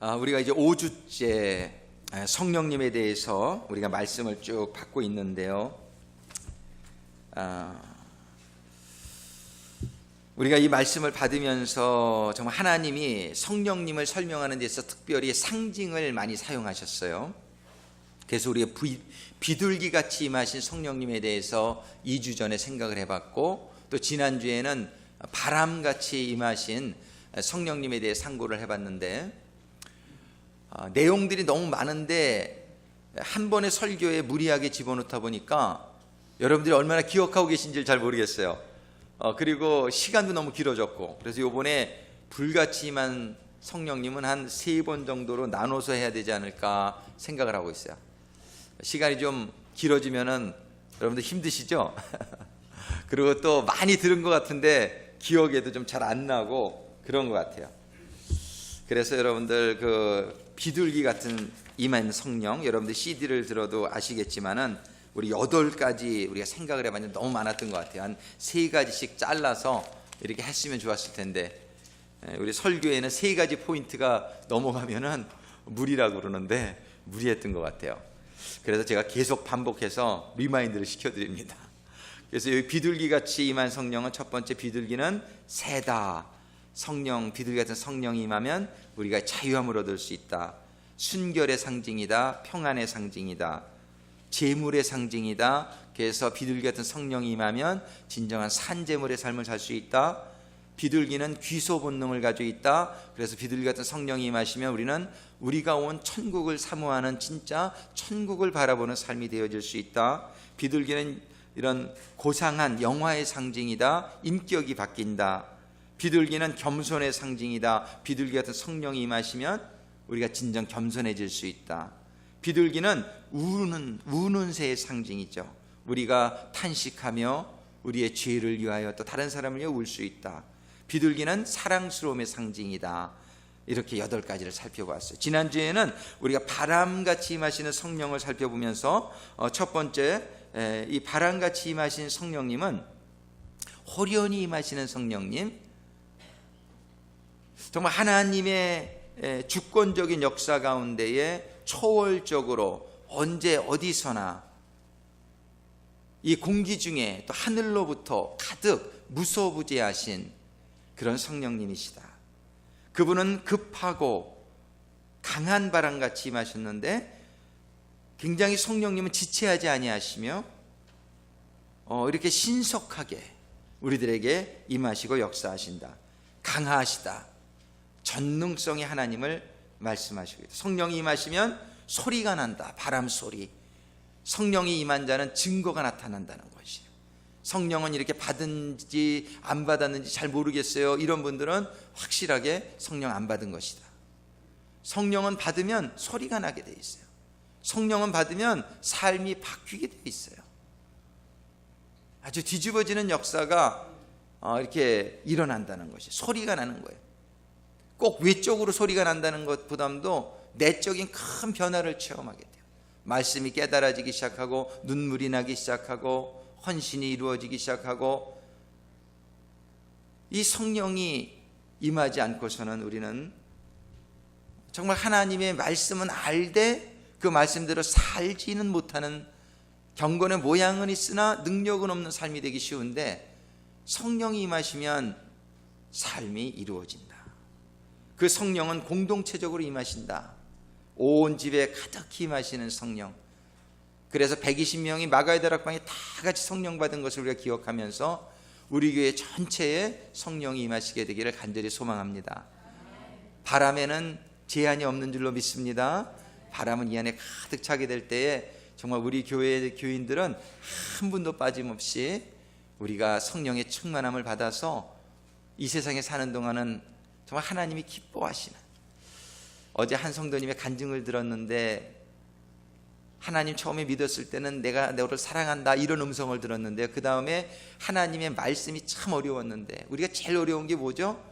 우리가 이제 5주째 성령님에 대해서 우리가 말씀을 쭉 받고 있는데요. 우리가 이 말씀을 받으면서 정말 하나님이 성령님을 설명하는 데서 특별히 상징을 많이 사용하셨어요. 그래서 우리가 비둘기같이 임하신 성령님에 대해서 2주 전에 생각을 해봤고, 또 지난주에는 바람같이 임하신 성령님에 대해 상고를 해봤는데, 내용들이 너무 많은데 한 번의 설교에 무리하게 집어넣다 보니까 여러분들이 얼마나 기억하고 계신지 잘 모르겠어요. 그리고 시간도 너무 길어졌고, 그래서 이번에 불같이 임한 성령님은 한 3번 정도로 나눠서 해야 되지 않을까 생각을 하고 있어요. 시간이 좀 길어지면은 여러분들 힘드시죠? 그리고 또 많이 들은 것 같은데 기억에도 좀 잘 안 나고 그런 것 같아요. 그래서 여러분들 비둘기 같은 임한 성령, 여러분들 CD를 들어도 아시겠지만은 우리 8가지 우리가 생각을 해봤는데 너무 많았던 것 같아요. 한 3가지씩 잘라서 이렇게 했으면 좋았을 텐데, 우리 설교에는 3가지 포인트가 넘어가면은 무리라고 그러는데 무리했던 것 같아요. 그래서 제가 계속 반복해서 리마인드를 시켜드립니다. 그래서 여기 비둘기같이 임한 성령은, 첫 번째 비둘기는 새다. 성령, 비둘기 같은 성령이 임하면 우리가 자유함을 얻을 수 있다. 순결의 상징이다. 평안의 상징이다. 재물의 상징이다. 그래서 비둘기 같은 성령이 임하면 진정한 산재물의 삶을 살 수 있다. 비둘기는 귀소 본능을 가지고 있다. 그래서 비둘기 같은 성령이 임하시면 우리는 우리가 온 천국을 사모하는 진짜 천국을 바라보는 삶이 되어질 수 있다. 비둘기는 이런 고상한 영화의 상징이다. 인격이 바뀐다. 비둘기는 겸손의 상징이다. 비둘기 같은 성령이 임하시면 우리가 진정 겸손해질 수 있다. 비둘기는 우는 새의 상징이죠. 우리가 탄식하며 우리의 죄를 위하여 또 다른 사람을 위해 울 수 있다. 비둘기는 사랑스러움의 상징이다. 이렇게 8가지를 살펴봤어요. 지난주에는 우리가 바람같이 임하시는 성령을 살펴보면서 첫 번째, 이 바람같이 임하신 성령님은 호련히 임하시는 성령님, 정말 하나님의 주권적인 역사 가운데에 초월적으로 언제 어디서나 이 공기 중에 또 하늘로부터 가득 무소부재하신 그런 성령님이시다. 그분은 급하고 강한 바람같이 임하셨는데 굉장히 성령님은 지체하지 아니하시며 이렇게 신속하게 우리들에게 임하시고 역사하신다. 강하시다. 전능성의 하나님을 말씀하시고 있다. 성령이 임하시면 소리가 난다. 바람 소리. 성령이 임한 자는 증거가 나타난다는 것이에요. 성령은 이렇게 받은지 안 받았는지 잘 모르겠어요. 이런 분들은 확실하게 성령 안 받은 것이다. 성령은 받으면 소리가 나게 돼 있어요. 성령은 받으면 삶이 바뀌게 돼 있어요. 아주 뒤집어지는 역사가 이렇게 일어난다는 것이, 소리가 나는 거예요. 꼭 외적으로 소리가 난다는 것보다도 내적인 큰 변화를 체험하게 돼요. 말씀이 깨달아지기 시작하고, 눈물이 나기 시작하고, 헌신이 이루어지기 시작하고. 이 성령이 임하지 않고서는 우리는 정말 하나님의 말씀은 알되 그 말씀대로 살지는 못하는, 경건의 모양은 있으나 능력은 없는 삶이 되기 쉬운데, 성령이 임하시면 삶이 이루어진다. 그 성령은 공동체적으로 임하신다. 온 집에 가득히 임하시는 성령. 그래서 120명이 마가의 다락방에 다 같이 성령 받은 것을 우리가 기억하면서 우리 교회 전체에 성령이 임하시게 되기를 간절히 소망합니다. 바람에는 제한이 없는 줄로 믿습니다. 바람은 이 안에 가득 차게 될 때에 정말 우리 교회의 교인들은 한 분도 빠짐없이 우리가 성령의 충만함을 받아서 이 세상에 사는 동안은 정말 하나님이 기뻐하시는, 어제 한 성도님의 간증을 들었는데, 하나님 처음에 믿었을 때는 내가 너를 사랑한다 이런 음성을 들었는데, 그 다음에 하나님의 말씀이 참 어려웠는데, 우리가 제일 어려운 게 뭐죠?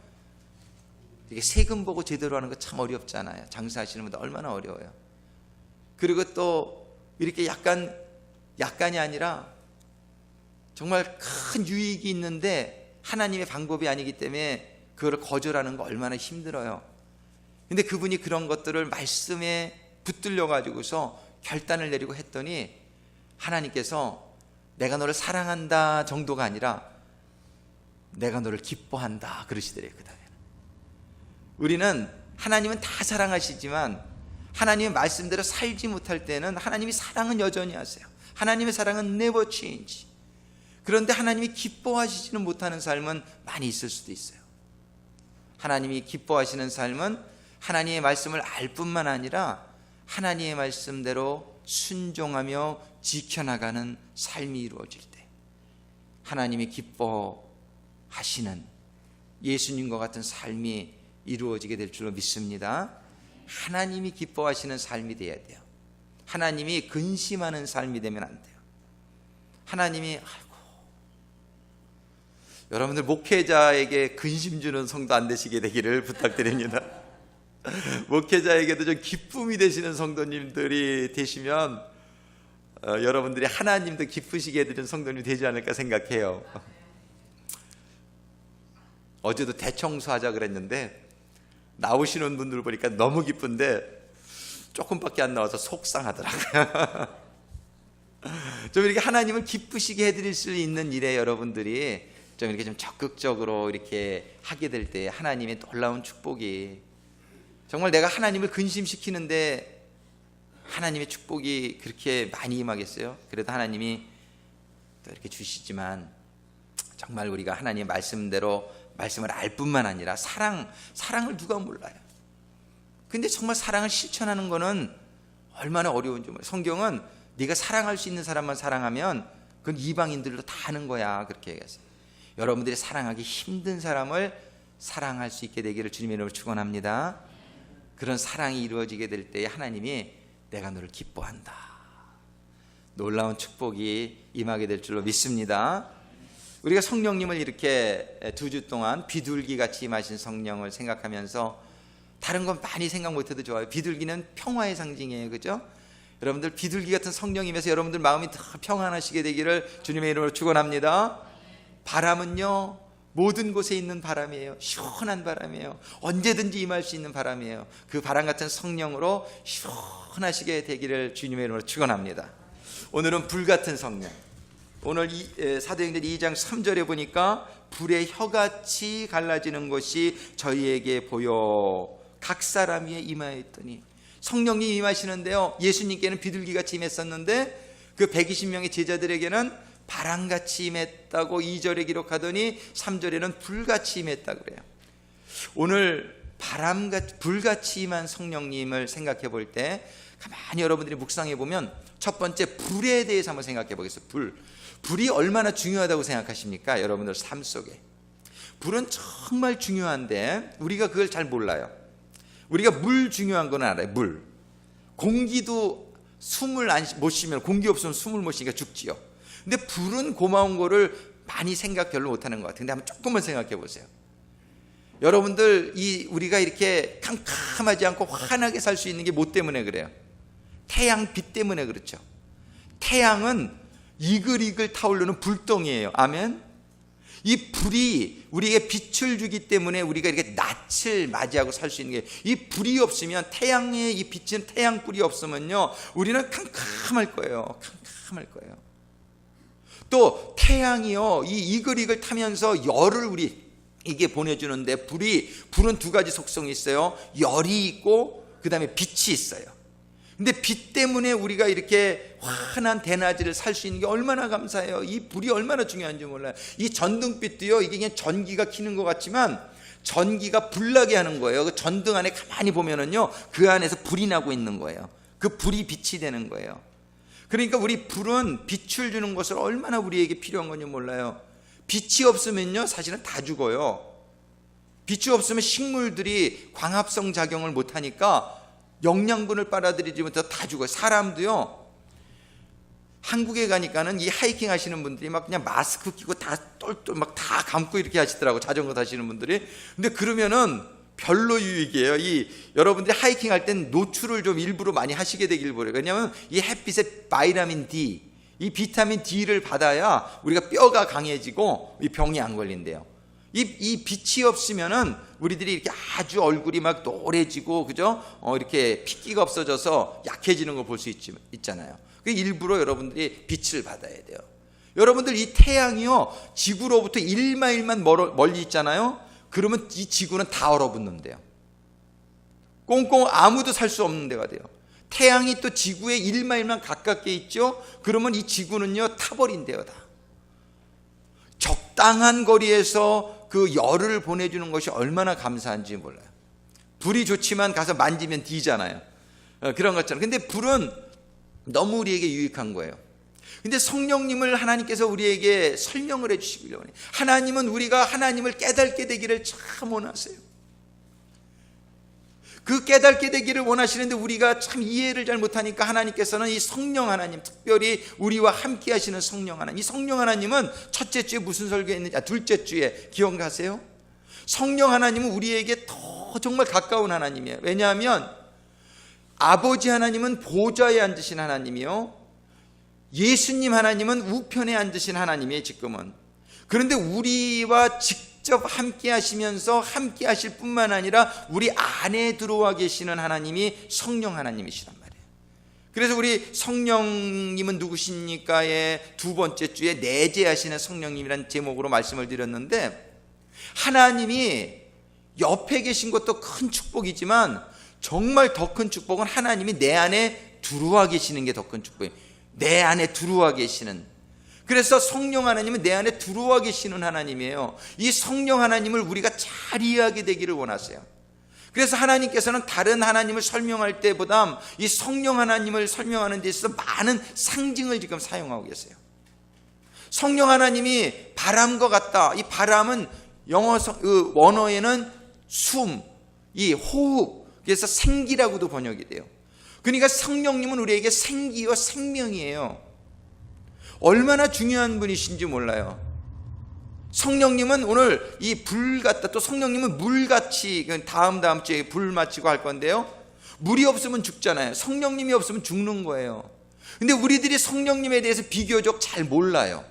이게 세금 보고 제대로 하는 거 참 어렵잖아요. 장사하시는 분들 얼마나 어려워요. 그리고 또 이렇게 약간이 아니라 정말 큰 유익이 있는데 하나님의 방법이 아니기 때문에 그걸 거절하는 거 얼마나 힘들어요. 근데 그분이 그런 것들을 말씀에 붙들려 가지고서 결단을 내리고 했더니 하나님께서 내가 너를 사랑한다 정도가 아니라 내가 너를 기뻐한다 그러시더래요. 그 다음에는 우리는 하나님은 다 사랑하시지만 하나님의 말씀대로 살지 못할 때는 하나님이 사랑은 여전히 하세요. 하나님의 사랑은 never change. 그런데 하나님이 기뻐하시지는 못하는 삶은 많이 있을 수도 있어요. 하나님이 기뻐하시는 삶은 하나님의 말씀을 알 뿐만 아니라 하나님의 말씀대로 순종하며 지켜나가는 삶이 이루어질 때 하나님이 기뻐하시는 예수님과 같은 삶이 이루어지게 될 줄로 믿습니다. 하나님이 기뻐하시는 삶이 되어야 돼요. 하나님이 근심하는 삶이 되면 안 돼요. 하나님이 여러분들 목회자에게 근심 주는 성도 안 되시게 되기를 부탁드립니다. 목회자에게도 좀 기쁨이 되시는 성도님들이 되시면 여러분들이 하나님도 기쁘시게 해드리는 성도님이 되지 않을까 생각해요. 어제도 대청소하자 그랬는데 나오시는 분들 보니까 너무 기쁜데 조금밖에 안 나와서 속상하더라고요. 좀 이렇게 하나님을 기쁘시게 해드릴 수 있는 일에 여러분들이 좀 이렇게 좀 적극적으로 이렇게 하게 될 때 하나님의 놀라운 축복이, 정말 내가 하나님을 근심시키는데 하나님의 축복이 그렇게 많이 임하겠어요? 그래도 하나님이 또 이렇게 주시지만 정말 우리가 하나님의 말씀대로 말씀을 알 뿐만 아니라 사랑을 누가 몰라요? 근데 정말 사랑을 실천하는 거는 얼마나 어려운지 몰라요. 성경은 네가 사랑할 수 있는 사람만 사랑하면 그건 이방인들도 다 하는 거야, 그렇게 얘기했어요. 여러분들이 사랑하기 힘든 사람을 사랑할 수 있게 되기를 주님의 이름으로 축원합니다. 그런 사랑이 이루어지게 될 때 하나님이 내가 너를 기뻐한다, 놀라운 축복이 임하게 될 줄로 믿습니다. 우리가 성령님을 이렇게 2주 동안 비둘기같이 임하신 성령을 생각하면서 다른 건 많이 생각 못해도 좋아요. 비둘기는 평화의 상징이에요, 그죠? 여러분들 비둘기 같은 성령님에서 여러분들 마음이 더 평안하시게 되기를 주님의 이름으로 축원합니다. 바람은요 모든 곳에 있는 바람이에요. 시원한 바람이에요. 언제든지 임할 수 있는 바람이에요. 그 바람 같은 성령으로 시원하시게 되기를 주님의 이름으로 축원합니다. 오늘은 불 같은 성령. 오늘 사도행전 2장 3절에 보니까 불의 혀같이 갈라지는 것이 저희에게 보여 각 사람 위에 임하였더니, 성령님이 임하시는데요, 예수님께는 비둘기같이 임했었는데 그 120명의 제자들에게는 바람같이 임했다고 2절에 기록하더니 3절에는 불같이 임했다고 그래요. 오늘 불같이 임한 성령님을 생각해 볼 때 가만히 여러분들이 묵상해 보면 첫 번째 불에 대해서 한번 생각해 보겠어요. 불이 얼마나 중요하다고 생각하십니까? 여러분들 삶 속에 불은 정말 중요한데 우리가 그걸 잘 몰라요. 우리가 물 중요한 건 알아요. 물. 공기도 숨을 못 쉬면, 공기 없으면 숨을 못 쉬니까 죽지요. 근데 불은 고마운 거를 많이 생각 별로 못하는 것 같아요. 근데 한번 조금만 생각해 보세요. 여러분들 우리가 이렇게 캄캄하지 않고 환하게 살 수 있는 게 뭐 때문에 그래요? 태양빛 때문에 그렇죠. 태양은 이글이글 타오르는 불덩이에요. 아멘. 이 불이 우리에게 빛을 주기 때문에 우리가 이렇게 낯을 맞이하고 살 수 있는 게, 이 불이 없으면, 태양의 이 빛은 태양불이 없으면요 우리는 캄캄할 거예요. 캄캄할 거예요. 또 태양이요 이 이글이글 타면서 열을 이게 보내주는데, 불은 두 가지 속성이 있어요. 열이 있고 그 다음에 빛이 있어요. 근데 빛 때문에 우리가 이렇게 환한 대낮을 살 수 있는 게 얼마나 감사해요. 이 불이 얼마나 중요한지 몰라요. 이 전등빛도요, 이게 그냥 전기가 켜는 것 같지만 전기가 불나게 하는 거예요. 그 전등 안에 가만히 보면은요 그 안에서 불이 나고 있는 거예요. 그 불이 빛이 되는 거예요. 그러니까 우리 불은 빛을 주는 것을 얼마나 우리에게 필요한 건지 몰라요. 빛이 없으면요 사실은 다 죽어요. 빛이 없으면 식물들이 광합성 작용을 못하니까 영양분을 빨아들이지 못해서 다 죽어요. 사람도요, 한국에 가니까는 이 하이킹 하시는 분들이 막 그냥 마스크 끼고 다 똘똘 막 다 감고 이렇게 하시더라고, 자전거 타시는 분들이. 근데 그러면은 별로 유익이에요. 여러분들이 하이킹 할 땐 노출을 좀 일부러 많이 하시게 되길 바래요. 왜냐하면 이 햇빛에 바이타민 D, 이 비타민 D를 받아야 우리가 뼈가 강해지고 이 병이 안 걸린대요. 이 빛이 없으면은 우리들이 이렇게 아주 얼굴이 막 노래지고, 그죠? 이렇게 핏기가 없어져서 약해지는 걸 볼 수 있잖아요. 일부러 여러분들이 빛을 받아야 돼요. 여러분들 이 태양이요, 지구로부터 1마일만 멀리 있잖아요. 그러면 이 지구는 다 얼어붙는데요. 꽁꽁 아무도 살 수 없는 데가 돼요. 태양이 또 지구에 1마일만 가깝게 있죠. 그러면 이 지구는요, 타버린대요, 다. 적당한 거리에서 그 열을 보내주는 것이 얼마나 감사한지 몰라요. 불이 좋지만 가서 만지면 뒤잖아요. 그런 것처럼. 근데 불은 너무 우리에게 유익한 거예요. 근데 성령님을 하나님께서 우리에게 설명을 해주시길 원해요. 하나님은 우리가 하나님을 깨닫게 되기를 참 원하세요. 그 깨닫게 되기를 원하시는데 우리가 참 이해를 잘 못하니까 하나님께서는 이 성령 하나님, 특별히 우리와 함께 하시는 성령 하나님, 이 성령 하나님은 첫째 주에 무슨 설교했는지, 둘째 주에 기억하세요? 성령 하나님은 우리에게 더 정말 가까운 하나님이에요. 왜냐하면 아버지 하나님은 보좌에 앉으신 하나님이요, 예수님 하나님은 우편에 앉으신 하나님이에요, 지금은. 그런데 우리와 직접 함께 하시면서 함께 하실 뿐만 아니라 우리 안에 들어와 계시는 하나님이 성령 하나님이시란 말이에요. 그래서 우리 성령님은 누구십니까의 두 번째 주에 내재하시는 성령님이라는 제목으로 말씀을 드렸는데, 하나님이 옆에 계신 것도 큰 축복이지만 정말 더 큰 축복은 하나님이 내 안에 들어와 계시는 게 더 큰 축복이에요. 내 안에 들어와 계시는. 그래서 성령 하나님은 내 안에 들어와 계시는 하나님이에요. 이 성령 하나님을 우리가 잘 이해하게 되기를 원하세요. 그래서 하나님께서는 다른 하나님을 설명할 때보다 이 성령 하나님을 설명하는 데 있어서 많은 상징을 지금 사용하고 계세요. 성령 하나님이 바람과 같다. 이 바람은 영어 원어에는 숨, 이 호흡, 그래서 생기라고도 번역이 돼요. 그러니까 성령님은 우리에게 생기와 생명이에요. 얼마나 중요한 분이신지 몰라요. 성령님은 오늘 이 불 같다, 또 성령님은 물같이, 다음 주에 불 마치고 할 건데요, 물이 없으면 죽잖아요. 성령님이 없으면 죽는 거예요. 근데 우리들이 성령님에 대해서 비교적 잘 몰라요.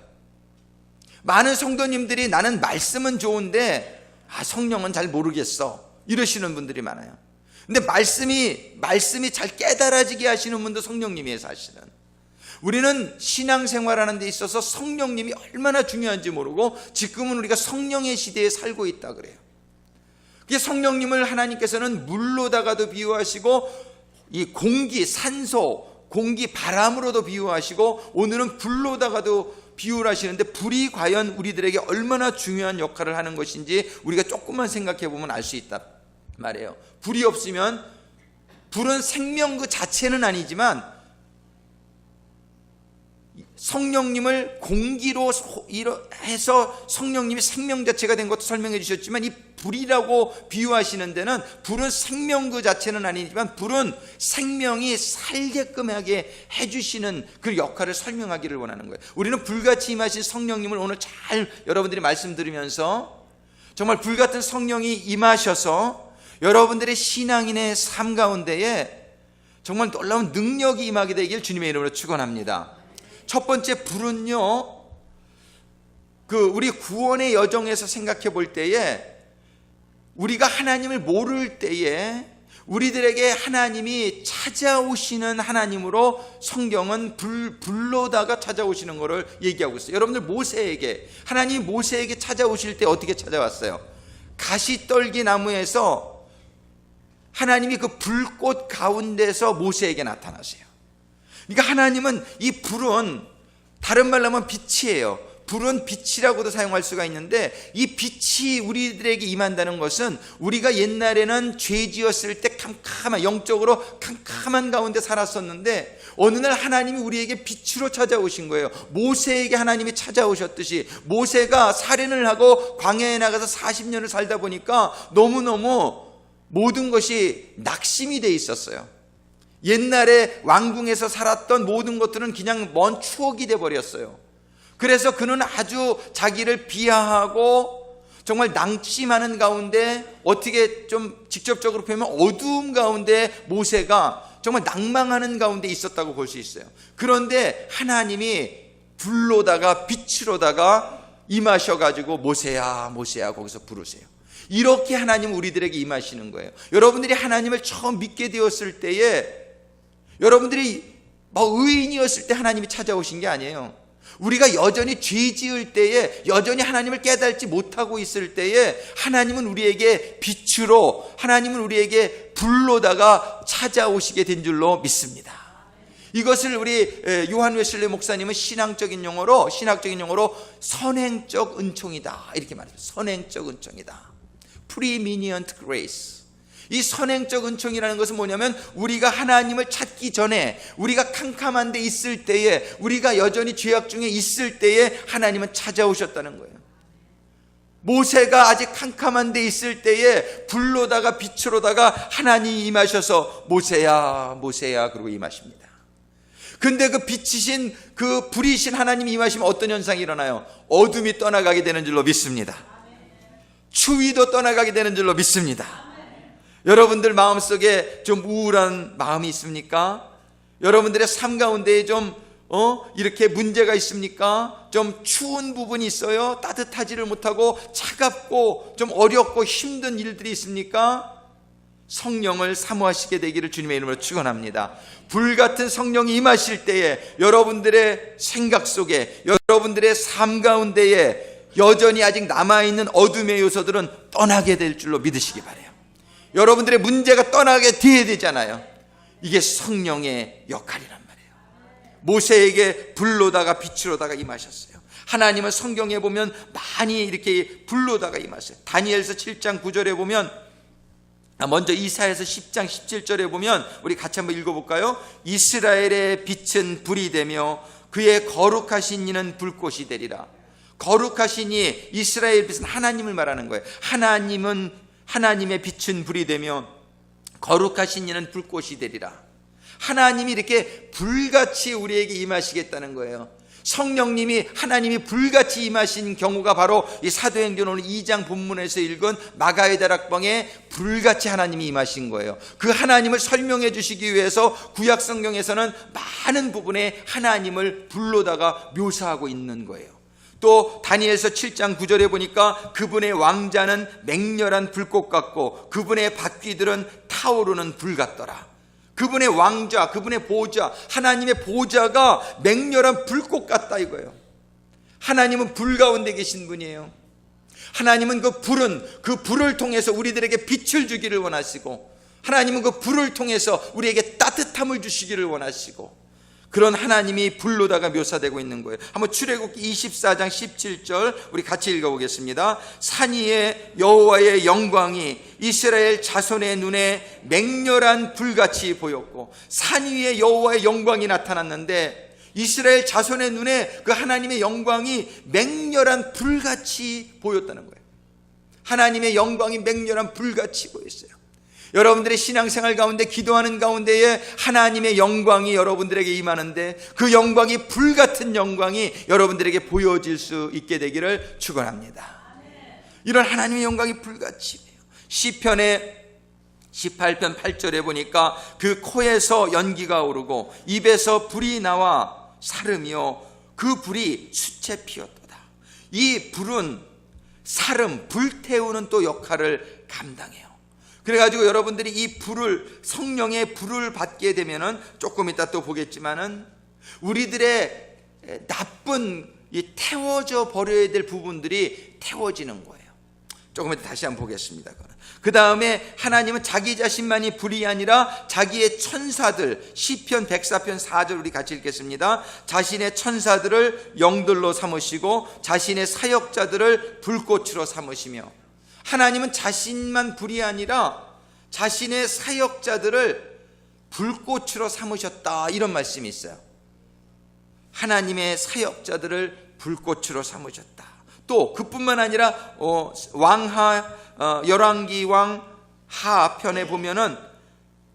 많은 성도님들이 나는 말씀은 좋은데 성령은 잘 모르겠어, 이러시는 분들이 많아요. 근데 말씀이 잘 깨달아지게 하시는 분도 성령님이에요, 사실은. 우리는 신앙생활하는 데 있어서 성령님이 얼마나 중요한지 모르고 지금은 우리가 성령의 시대에 살고 있다 그래요. 그게 성령님을 하나님께서는 물로다가도 비유하시고, 이 공기, 산소, 공기, 바람으로도 비유하시고, 오늘은 불로다가도 비유를 하시는데, 불이 과연 우리들에게 얼마나 중요한 역할을 하는 것인지 우리가 조금만 생각해 보면 알 수 있다 말이에요. 불이 없으면, 불은 생명 그 자체는 아니지만 성령님을 공기로 해서 성령님이 생명 자체가 된 것도 설명해 주셨지만, 이 불이라고 비유하시는 데는 불은 생명 그 자체는 아니지만 불은 생명이 살게끔 하게 해주시는 그 역할을 설명하기를 원하는 거예요. 우리는 불같이 임하신 성령님을 오늘 잘 여러분들이 말씀 들으면서 정말 불같은 성령이 임하셔서 여러분들의 신앙인의 삶 가운데에 정말 놀라운 능력이 임하게 되길 주님의 이름으로 축원합니다. 첫 번째 불은요, 우리 구원의 여정에서 생각해 볼 때에 우리가 하나님을 모를 때에 우리들에게 하나님이 찾아오시는 하나님으로 성경은 불로다가 찾아오시는 것을 얘기하고 있어요. 여러분들 하나님이 모세에게 찾아오실 때 어떻게 찾아왔어요? 가시떨기 나무에서 하나님이 그 불꽃 가운데서 모세에게 나타나세요. 그러니까 하나님은, 이 불은 다른 말로 하면 빛이에요. 불은 빛이라고도 사용할 수가 있는데, 이 빛이 우리들에게 임한다는 것은 우리가 옛날에는 죄 지었을 때 영적으로 캄캄한 가운데 살았었는데 어느 날 하나님이 우리에게 빛으로 찾아오신 거예요. 모세에게 하나님이 찾아오셨듯이, 모세가 살인을 하고 광야에 나가서 40년을 살다 보니까 너무너무 모든 것이 낙심이 돼 있었어요. 옛날에 왕궁에서 살았던 모든 것들은 그냥 먼 추억이 돼 버렸어요. 그래서 그는 아주 자기를 비하하고 정말 낙심하는 가운데, 어떻게 좀 직접적으로 보면 어두움 가운데 모세가 정말 낭망하는 가운데 있었다고 볼 수 있어요. 그런데 하나님이 불로다가 빛으로다가 임하셔가지고 모세야 모세야 거기서 부르세요. 이렇게 하나님 우리들에게 임하시는 거예요. 여러분들이 하나님을 처음 믿게 되었을 때에 여러분들이 의인이었을 때 하나님이 찾아오신 게 아니에요. 우리가 여전히 죄 지을 때에, 여전히 하나님을 깨닫지 못하고 있을 때에 하나님은 우리에게 빛으로, 하나님은 우리에게 불로다가 찾아오시게 된 줄로 믿습니다. 이것을 우리 요한 웨슬리 목사님은 신학적인 용어로 선행적 은총이다 이렇게 말해요. 선행적 은총이다. Preeminent grace. 이 선행적 은총이라는 것은 뭐냐면 우리가 하나님을 찾기 전에, 우리가 캄캄한 데 있을 때에, 우리가 여전히 죄악 중에 있을 때에 하나님은 찾아오셨다는 거예요. 모세가 아직 캄캄한 데 있을 때에 불로다가 빛으로다가 하나님이 임하셔서 모세야 모세야 그러고 임하십니다. 근데 그 빛이신, 그 불이신 하나님이 임하시면 어떤 현상이 일어나요? 어둠이 떠나가게 되는 줄로 믿습니다. 추위도 떠나가게 되는 줄로 믿습니다. 여러분들 마음속에 좀 우울한 마음이 있습니까? 여러분들의 삶 가운데에 좀 이렇게 문제가 있습니까? 좀 추운 부분이 있어요? 따뜻하지를 못하고 차갑고 좀 어렵고 힘든 일들이 있습니까? 성령을 사모하시게 되기를 주님의 이름으로 축원합니다. 불같은 성령이 임하실 때에 여러분들의 생각 속에, 여러분들의 삶 가운데에 여전히 아직 남아있는 어둠의 요소들은 떠나게 될 줄로 믿으시기 바라요. 여러분들의 문제가 떠나게 돼야 되잖아요. 이게 성령의 역할이란 말이에요. 모세에게 불로다가 빛으로다가 임하셨어요. 하나님은 성경에 보면 많이 이렇게 불로다가 임하셨어요. 다니엘서 7장 9절에 보면, 먼저 이사야서 10장 17절에 보면 우리 같이 한번 읽어볼까요? 이스라엘의 빛은 불이 되며 그의 거룩하신 이는 불꽃이 되리라. 거룩하신 이, 이스라엘 빛은 하나님을 말하는 거예요. 하나님의 빛은 불이 되며 거룩하신 이는 불꽃이 되리라. 하나님이 이렇게 불같이 우리에게 임하시겠다는 거예요. 성령님이, 하나님이 불같이 임하신 경우가 바로 이 사도행전 오늘 2장 본문에서 읽은 마가의 다락방에 불같이 하나님이 임하신 거예요. 그 하나님을 설명해 주시기 위해서 구약 성경에서는 많은 부분에 하나님을 불로다가 묘사하고 있는 거예요. 또 다니엘서 7장 9절에 보니까 그분의 왕자는 맹렬한 불꽃 같고 그분의 바퀴들은 타오르는 불 같더라. 그분의 왕자, 그분의 보좌, 하나님의 보좌가 맹렬한 불꽃 같다 이거예요. 하나님은 불 가운데 계신 분이에요. 하나님은 그 불을 통해서 우리들에게 빛을 주기를 원하시고, 하나님은 그 불을 통해서 우리에게 따뜻함을 주시기를 원하시고, 그런 하나님이 불로다가 묘사되고 있는 거예요. 한번 출애굽기 24장 17절 우리 같이 읽어보겠습니다. 산 위에 여호와의 영광이 이스라엘 자손의 눈에 맹렬한 불같이 보였고, 산 위에 여호와의 영광이 나타났는데 이스라엘 자손의 눈에 그 하나님의 영광이 맹렬한 불같이 보였다는 거예요. 하나님의 영광이 맹렬한 불같이 보였어요. 여러분들의 신앙생활 가운데, 기도하는 가운데에 하나님의 영광이 여러분들에게 임하는데 그 영광이 불같은 영광이 여러분들에게 보여질 수 있게 되기를 축원합니다. 이런 하나님의 영광이 불같이 시편의 18편 8절에 보니까 그 코에서 연기가 오르고 입에서 불이 나와 사르며 그 불이 수채 피었도다. 이 불은 사름, 불태우는 또 역할을 감당해요. 그래가지고 여러분들이 이 불을, 성령의 불을 받게 되면은 조금 이따 또 보겠지만은 우리들의 나쁜 이 태워져 버려야 될 부분들이 태워지는 거예요. 조금 이따 다시 한번 보겠습니다. 그 다음에 하나님은 자기 자신만이 불이 아니라 자기의 천사들, 시편 104편 4절 우리 같이 읽겠습니다. 자신의 천사들을 영들로 삼으시고 자신의 사역자들을 불꽃으로 삼으시며, 하나님은 자신만 불이 아니라 자신의 사역자들을 불꽃으로 삼으셨다, 이런 말씀이 있어요. 하나님의 사역자들을 불꽃으로 삼으셨다. 또 그뿐만 아니라 열왕기 왕 하편에 보면은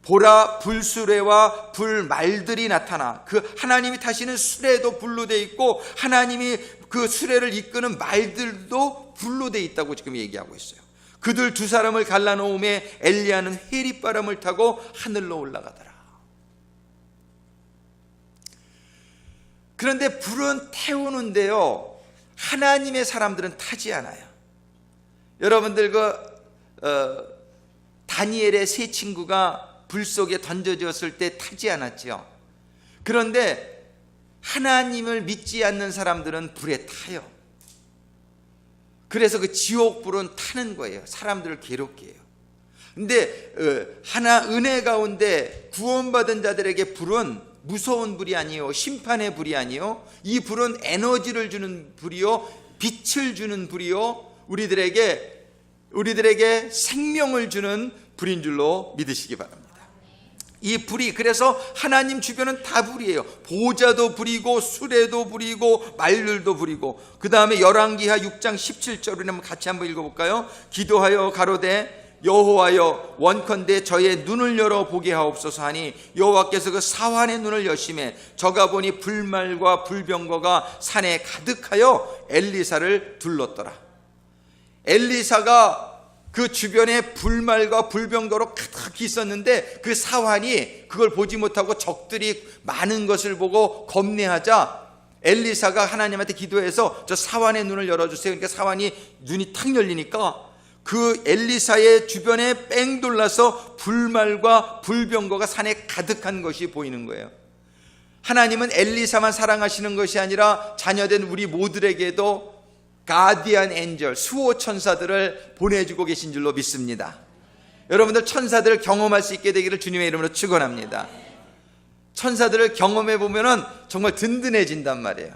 보라 불수레와 불말들이 나타나, 그 하나님이 타시는 수레도 불로 돼 있고 하나님이 그 수레를 이끄는 말들도 불로 돼 있다고 지금 얘기하고 있어요. 그들 두 사람을 갈라놓음에 엘리야는 해리바람을 타고 하늘로 올라가더라. 그런데 불은 태우는데요, 하나님의 사람들은 타지 않아요. 여러분들 다니엘의 세 친구가 불 속에 던져졌을 때 타지 않았지요. 그런데 하나님을 믿지 않는 사람들은 불에 타요. 그래서 그 지옥불은 타는 거예요. 사람들을 괴롭게 해요. 근데 은혜 가운데 구원받은 자들에게 불은 무서운 불이 아니요, 심판의 불이 아니요, 이 불은 에너지를 주는 불이요, 빛을 주는 불이요, 우리들에게 생명을 주는 불인 줄로 믿으시기 바랍니다. 이 불이, 그래서 하나님 주변은 다 불이에요. 보좌도 불이고 수레도 불이고 말들도 불이고. 그 다음에 열왕기하 6장 17절을 한번 같이 한번 읽어볼까요? 기도하여 가로되 여호와여 원컨대 저의 눈을 열어 보게 하옵소서 하니 여호와께서 그 사환의 눈을 여심해 저가 보니 불말과 불병거가 산에 가득하여 엘리사를 둘렀더라. 엘리사가 그 주변에 불말과 불병거로 가득히 있었는데 그 사환이 그걸 보지 못하고 적들이 많은 것을 보고 겁내하자 엘리사가 하나님한테 기도해서 저 사환의 눈을 열어주세요. 그러니까 사환이 눈이 탁 열리니까 그 엘리사의 주변에 뺑 돌라서 불말과 불병거가 산에 가득한 것이 보이는 거예요. 하나님은 엘리사만 사랑하시는 것이 아니라 자녀된 우리 모두에게도 가디안 엔젤, 수호 천사들을 보내주고 계신 줄로 믿습니다. 여러분들 천사들을 경험할 수 있게 되기를 주님의 이름으로 축원합니다. 천사들을 경험해 보면은 정말 든든해진단 말이에요.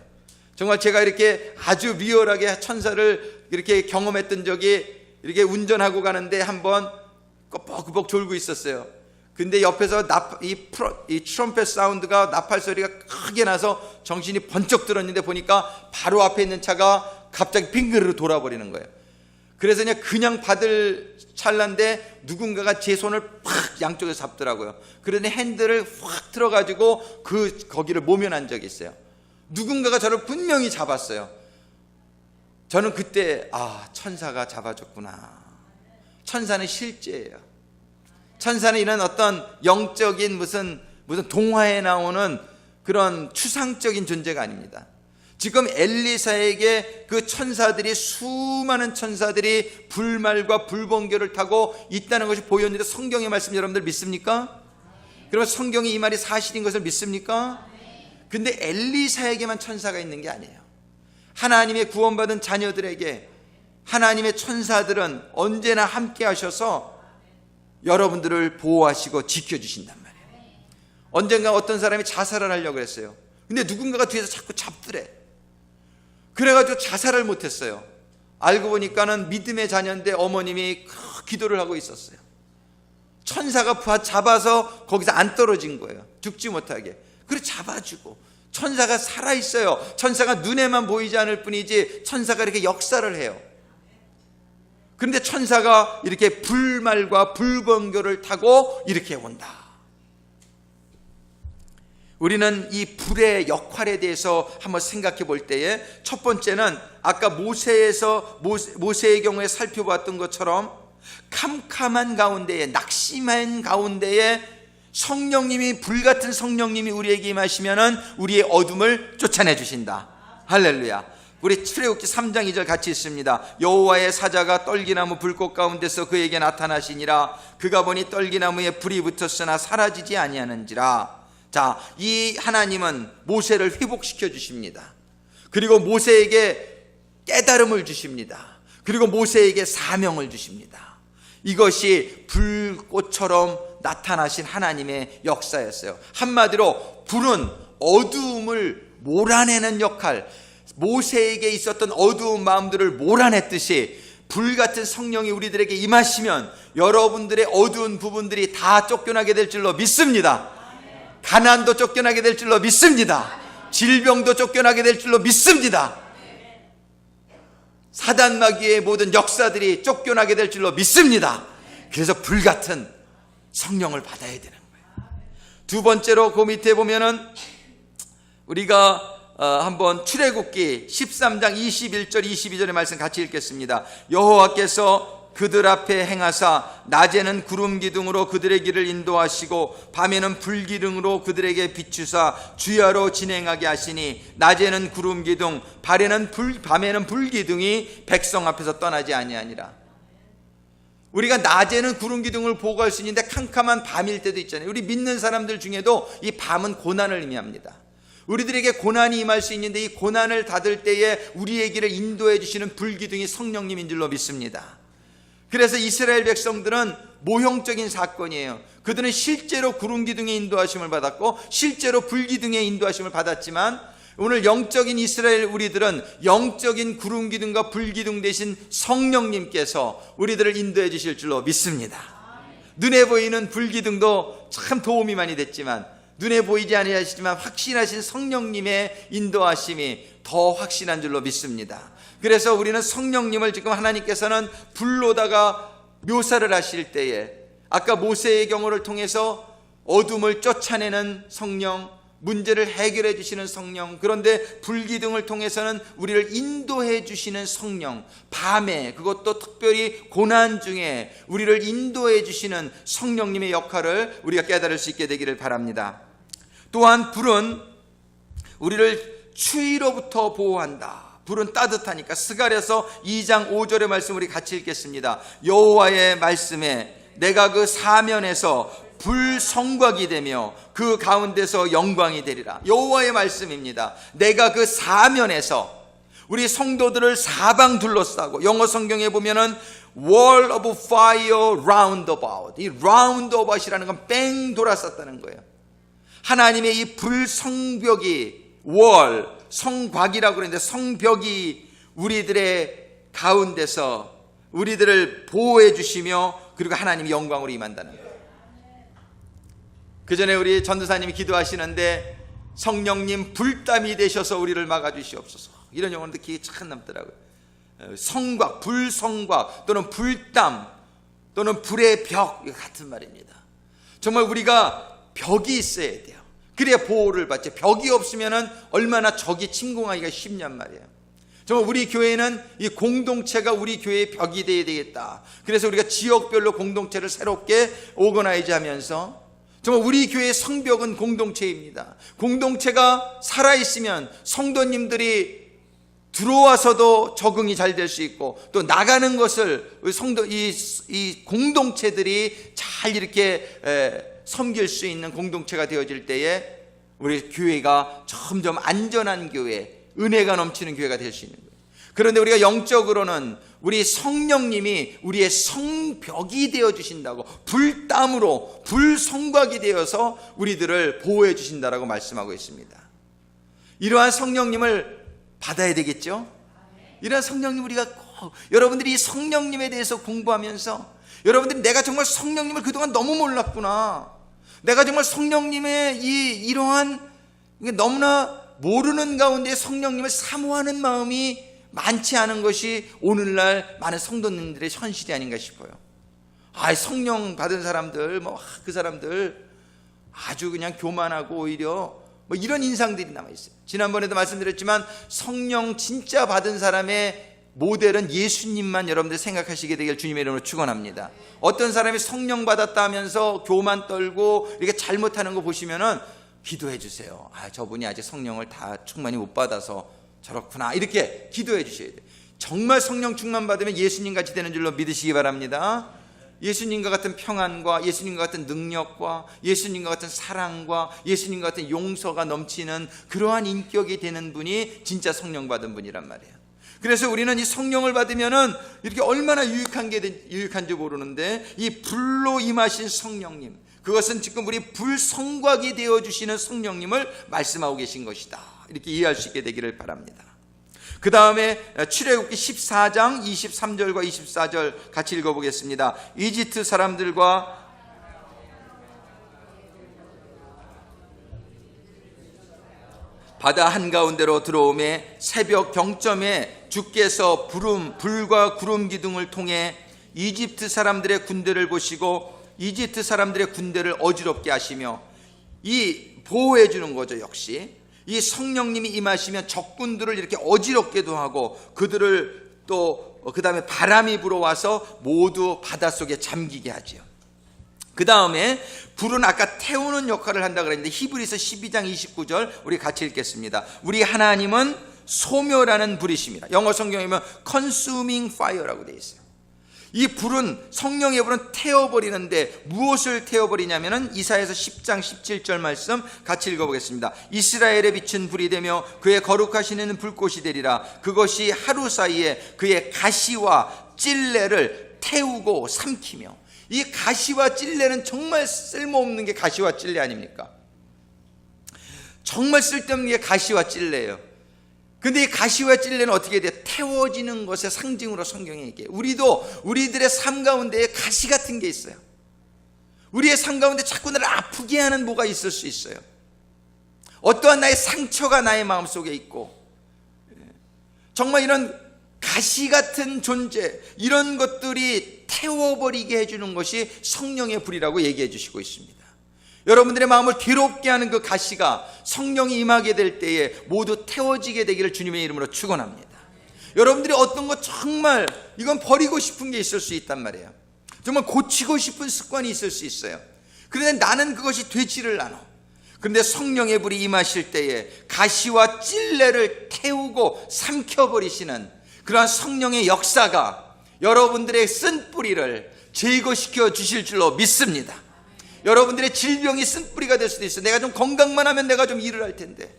정말 제가 이렇게 아주 리얼하게 천사를 이렇게 경험했던 적이, 이렇게 운전하고 가는데 한번 꼬박꼬박 졸고 있었어요. 근데 옆에서 이 트럼펫 사운드가, 나팔 소리가 크게 나서 정신이 번쩍 들었는데 보니까 바로 앞에 있는 차가 갑자기 빙그르르 돌아버리는 거예요. 그래서 그냥 받을 찰나인데 누군가가 제 손을 팍 양쪽에서 잡더라고요. 그러더니 핸들을 확 틀어가지고 거기를 모면한 적이 있어요. 누군가가 저를 분명히 잡았어요. 저는 그때 천사가 잡아줬구나. 천사는 실제예요. 천사는 이런 어떤 영적인 무슨 동화에 나오는 그런 추상적인 존재가 아닙니다. 지금 엘리사에게 그 천사들이, 수많은 천사들이 불말과 불번개를 타고 있다는 것이 보였는데 성경의 말씀 여러분들 믿습니까? 그러면 성경이 이 말이 사실인 것을 믿습니까? 근데 엘리사에게만 천사가 있는 게 아니에요. 하나님의 구원받은 자녀들에게 하나님의 천사들은 언제나 함께 하셔서 여러분들을 보호하시고 지켜주신단 말이에요. 언젠가 어떤 사람이 자살을 하려고 했어요. 근데 누군가가 뒤에서 자꾸 잡더래. 그래가지고 자살을 못했어요. 알고 보니까는 믿음의 자녀인데 어머님이 기도를 하고 있었어요. 천사가 잡아서 거기서 안 떨어진 거예요. 죽지 못하게. 그래서 잡아주고, 천사가 살아있어요. 천사가 눈에만 보이지 않을 뿐이지 천사가 이렇게 역사를 해요. 그런데 천사가 이렇게 불말과 불번개를 타고 이렇게 온다. 우리는 이 불의 역할에 대해서 한번 생각해 볼 때에, 첫 번째는 아까 모세의 경우에 살펴봤던 것처럼 캄캄한 가운데에, 낙심한 가운데에 성령님이, 불같은 성령님이 우리에게 임하시면은 우리의 어둠을 쫓아내 주신다. 할렐루야. 우리 출애굽기 3장 2절 같이 있습니다. 여호와의 사자가 떨기나무 불꽃 가운데서 그에게 나타나시니라. 그가 보니 떨기나무에 불이 붙었으나 사라지지 아니하는지라. 자, 이 하나님은 모세를 회복시켜 주십니다. 그리고 모세에게 깨달음을 주십니다. 그리고 모세에게 사명을 주십니다. 이것이 불꽃처럼 나타나신 하나님의 역사였어요. 한마디로 불은 어두움을 몰아내는 역할, 모세에게 있었던 어두운 마음들을 몰아냈듯이 불같은 성령이 우리들에게 임하시면 여러분들의 어두운 부분들이 다 쫓겨나게 될 줄로 믿습니다. 가난도 쫓겨나게 될 줄로 믿습니다. 질병도 쫓겨나게 될 줄로 믿습니다. 사단 마귀의 모든 역사들이 쫓겨나게 될 줄로 믿습니다. 그래서 불같은 성령을 받아야 되는 거예요. 두 번째로 그 밑에 보면은 우리가 한번 출애굽기 13장 21절 22절의 말씀 같이 읽겠습니다. 여호와께서 그들 앞에 행하사 낮에는 구름 기둥으로 그들의 길을 인도하시고 밤에는 불 기둥으로 그들에게 비추사 주야로 진행하게 하시니 낮에는 구름 기둥 밤에는 불 기둥이 백성 앞에서 떠나지 아니하니라. 우리가 낮에는 구름 기둥을 보고 할 수 있는데 캄캄한 밤일 때도 있잖아요. 우리 믿는 사람들 중에도 이 밤은 고난을 의미합니다. 우리들에게 고난이 임할 수 있는데 이 고난을 닫을 때에 우리의 길을 인도해 주시는 불기둥이 성령님인 줄로 믿습니다. 그래서 이스라엘 백성들은 모형적인 사건이에요. 그들은 실제로 구름 기둥의 인도하심을 받았고 실제로 불기둥의 인도하심을 받았지만 오늘 영적인 이스라엘 우리들은 영적인 구름 기둥과 불 기둥 대신 성령님께서 우리들을 인도해 주실 줄로 믿습니다. 눈에 보이는 불 기둥도 참 도움이 많이 됐지만 눈에 보이지 아니하시지만 확신하신 성령님의 인도하심이 더 확신한 줄로 믿습니다. 그래서 우리는 성령님을 지금 하나님께서는 불로다가 묘사를 하실 때에 아까 모세의 경우를 통해서 어둠을 쫓아내는 성령, 문제를 해결해 주시는 성령, 그런데 불기둥을 통해서는 우리를 인도해 주시는 성령, 밤에 그것도 특별히 고난 중에 우리를 인도해 주시는 성령님의 역할을 우리가 깨달을 수 있게 되기를 바랍니다. 또한 불은 우리를 추위로부터 보호한다. 불은 따뜻하니까. 스가랴서 2장 5절의 말씀 우리 같이 읽겠습니다. 여호와의 말씀에 내가 그 사면에서 불성곽이 되며 그 가운데서 영광이 되리라. 여호와의 말씀입니다. 내가 그 사면에서 우리 성도들을 사방 둘러싸고, 영어 성경에 보면은 wall of fire round about, 이 round about이라는 건 뺑 돌아쌌다는 거예요. 하나님의 이 불성벽이 wall, 성곽이라고 그러는데 성벽이 우리들의 가운데서 우리들을 보호해 주시며 그리고 하나님이 영광으로 임한다는 거예요. 그 전에 우리 전도사님이 기도하시는데 성령님 불담이 되셔서 우리를 막아주시옵소서, 이런 용어는 듣기 참 남더라고요. 성곽, 불성곽 또는 불담 또는 불의 벽, 같은 말입니다. 정말 우리가 벽이 있어야 돼요. 그래야 보호를 받죠. 벽이 없으면 얼마나 적이 침공하기가 쉽냔 말이에요. 정말 우리 교회는 이 공동체가 우리 교회의 벽이 되어야 되겠다. 그래서 우리가 지역별로 공동체를 새롭게 오거나이즈 하면서 정말 우리 교회의 성벽은 공동체입니다. 공동체가 살아있으면 성도님들이 들어와서도 적응이 잘 될 수 있고 또 나가는 것을 이 공동체들이 잘 이렇게 섬길 수 있는 공동체가 되어질 때에 우리 교회가 점점 안전한 교회, 은혜가 넘치는 교회가 될 수 있는 거예요. 그런데 우리가 영적으로는 우리 성령님이 우리의 성벽이 되어 주신다고, 불담으로 불성곽이 되어서 우리들을 보호해 주신다라고 말씀하고 있습니다. 이러한 성령님을 받아야 되겠죠? 이러한 성령님 우리가 꼭, 여러분들이 이 성령님에 대해서 공부하면서 여러분들이 내가 정말 성령님을 그동안 너무 몰랐구나, 내가 정말 성령님의 이러한 너무나 모르는 가운데 성령님을 사모하는 마음이 많지 않은 것이 오늘날 많은 성도님들의 현실이 아닌가 싶어요. 성령 받은 사람들, 그 사람들 아주 그냥 교만하고 오히려 이런 인상들이 남아있어요. 지난번에도 말씀드렸지만 성령 진짜 받은 사람의 모델은 예수님만 여러분들 생각하시게 되길 주님의 이름으로 축원합니다. 어떤 사람이 성령 받았다 하면서 교만 떨고 이렇게 잘못하는 거 보시면은 기도해 주세요. 저분이 아직 성령을 다 충만히 못 받아서 저렇구나, 이렇게 기도해 주셔야 돼요. 정말 성령 충만 받으면 예수님 같이 되는 줄로 믿으시기 바랍니다. 예수님과 같은 평안과 예수님과 같은 능력과 예수님과 같은 사랑과 예수님과 같은 용서가 넘치는 그러한 인격이 되는 분이 진짜 성령 받은 분이란 말이에요. 그래서 우리는 이 성령을 받으면은 이렇게 얼마나 유익한지 모르는데, 이 불로 임하신 성령님, 그것은 지금 우리 불성곽이 되어주시는 성령님을 말씀하고 계신 것이다, 이렇게 이해할 수 있게 되기를 바랍니다. 그 다음에 출애굽기 14장 23절과 24절 같이 읽어보겠습니다. 이집트 사람들과 바다 한가운데로 들어오매 새벽 경점에 주께서 불과 구름 기둥을 통해 이집트 사람들의 군대를 보시고 이집트 사람들의 군대를 어지럽게 하시며, 이 보호해 주는 거죠. 역시 이 성령님이 임하시면 적군들을 이렇게 어지럽게도 하고 그들을 또 그 다음에 바람이 불어와서 모두 바닷속에 잠기게 하지요. 그 다음에 불은 아까 태우는 역할을 한다 그랬는데 히브리서 12장 29절 우리 같이 읽겠습니다. 우리 하나님은 소멸하는 불이십니다. 영어 성경에 보면 consuming fire라고 되어 있어요. 이 불은, 성령의 불은 태워버리는데 무엇을 태워버리냐면은 이사야서 10장 17절 말씀 같이 읽어보겠습니다. 이스라엘에 비친 불이 되며 그의 거룩하시는 불꽃이 되리라. 그것이 하루 사이에 그의 가시와 찔레를 태우고 삼키며. 이 가시와 찔레는 정말 쓸모없는 게 가시와 찔레 아닙니까? 정말 쓸데없는 게 가시와 찔레예요. 근데 이 가시와 찔레는 어떻게 돼요? 태워지는 것의 상징으로 성경에 얘기해요. 우리도 우리들의 삶 가운데에 가시 같은 게 있어요. 우리의 삶 가운데 자꾸 나를 아프게 하는 뭐가 있을 수 있어요. 어떠한 나의 상처가 나의 마음속에 있고, 정말 이런 가시 같은 존재, 이런 것들이 태워버리게 해주는 것이 성령의 불이라고 얘기해 주시고 있습니다. 여러분들의 마음을 괴롭게 하는 그 가시가 성령이 임하게 될 때에 모두 태워지게 되기를 주님의 이름으로 축원합니다. 여러분들이 어떤 것 정말 이건 버리고 싶은 게 있을 수 있단 말이에요. 정말 고치고 싶은 습관이 있을 수 있어요. 그런데 나는 그것이 되지를 않아. 그런데 성령의 불이 임하실 때에 가시와 찔레를 태우고 삼켜버리시는 그러한 성령의 역사가 여러분들의 쓴 뿌리를 제거시켜 주실 줄로 믿습니다. 여러분들의 질병이 쓴뿌리가 될 수도 있어요. 내가 좀 건강만 하면 내가 좀 일을 할 텐데,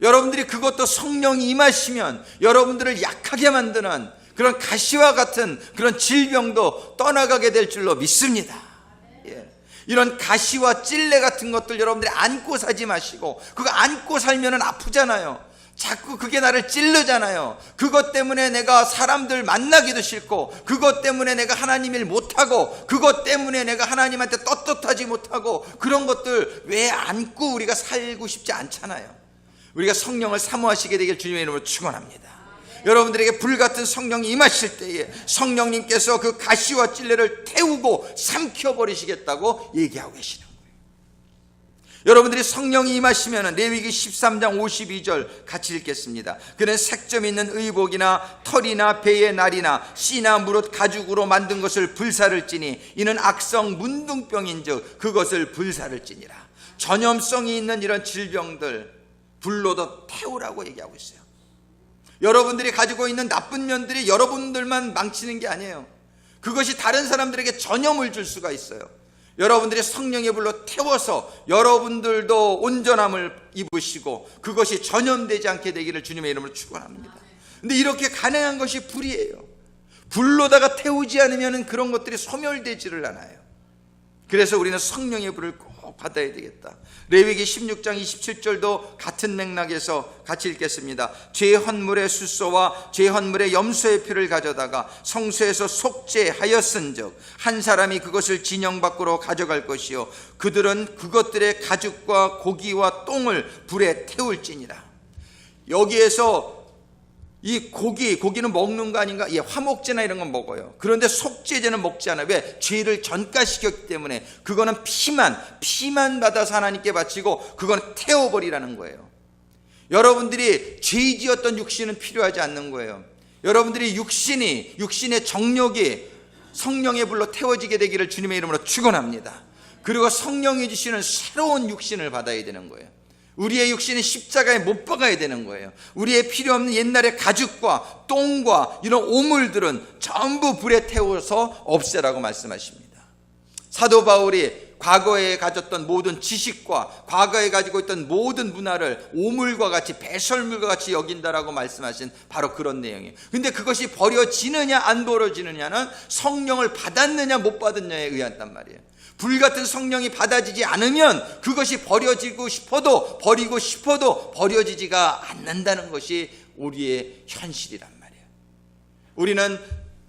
여러분들이 그것도 성령이 임하시면 여러분들을 약하게 만드는 그런 가시와 같은 그런 질병도 떠나가게 될 줄로 믿습니다. 이런 가시와 찔레 같은 것들 여러분들이 안고 사지 마시고, 그거 안고 살면 아프잖아요. 자꾸 그게 나를 찔르잖아요. 그것 때문에 내가 사람들 만나기도 싫고, 그것 때문에 내가 하나님 일 못하고, 그것 때문에 내가 하나님한테 떳떳하지 못하고, 그런 것들 왜 안고 우리가 살고 싶지 않잖아요. 우리가 성령을 사모하시게 되길 주님의 이름으로 축원합니다. 여러분들에게 불같은 성령이 임하실 때에 성령님께서 그 가시와 찔레를 태우고 삼켜버리시겠다고 얘기하고 계시는 거예요. 여러분들이 성령이 임하시면 레위기 13장 52절 같이 읽겠습니다. 그는 색점 있는 의복이나 털이나 배의 날이나 씨나 무릇 가죽으로 만든 것을 불사를 찌니 이는 악성 문둥병인즉 그것을 불사를 찌니라. 전염성이 있는 이런 질병들 불로도 태우라고 얘기하고 있어요. 여러분들이 가지고 있는 나쁜 면들이 여러분들만 망치는 게 아니에요. 그것이 다른 사람들에게 전염을 줄 수가 있어요. 여러분들이 성령의 불로 태워서 여러분들도 온전함을 입으시고 그것이 전염되지 않게 되기를 주님의 이름으로 축원합니다. 근데 이렇게 가능한 것이 불이에요. 불로다가 태우지 않으면 그런 것들이 소멸되지를 않아요. 그래서 우리는 성령의 불을 꼭 받아야 되겠다. 레위기 16장 27절도 같은 맥락에서 같이 읽겠습니다. 제 헌물의 숫소와 제 헌물의 염소의 피를 가져다가 성소에서 속죄하였은즉 한 사람이 그것을 진영 밖으로 가져갈 것이요 그들은 그것들의 가죽과 고기와 똥을 불에 태울지니라. 여기에서 이 고기는 먹는 거 아닌가? 화목제나 이런 건 먹어요. 그런데 속죄제는 먹지 않아요. 왜? 죄를 전가시켰기 때문에. 그거는 피만 받아서 하나님께 바치고 그건 태워버리라는 거예요. 여러분들이 죄 지었던 육신은 필요하지 않는 거예요. 여러분들이 육신의 정욕이 성령의 불로 태워지게 되기를 주님의 이름으로 축원합니다. 그리고 성령이 주시는 새로운 육신을 받아야 되는 거예요. 우리의 육신이 십자가에 못 박아야 되는 거예요. 우리의 필요 없는 옛날의 가죽과 똥과 이런 오물들은 전부 불에 태워서 없애라고 말씀하십니다. 사도 바울이 과거에 가졌던 모든 지식과 과거에 가지고 있던 모든 문화를 오물과 같이 배설물과 같이 여긴다라고 말씀하신 바로 그런 내용이에요. 근데 그것이 버려지느냐 안 버려지느냐는 성령을 받았느냐 못 받았느냐에 의한단 말이에요. 불같은 성령이 받아지지 않으면 그것이 버려지고 싶어도 버리고 싶어도 버려지지가 않는다는 것이 우리의 현실이란 말이에요. 우리는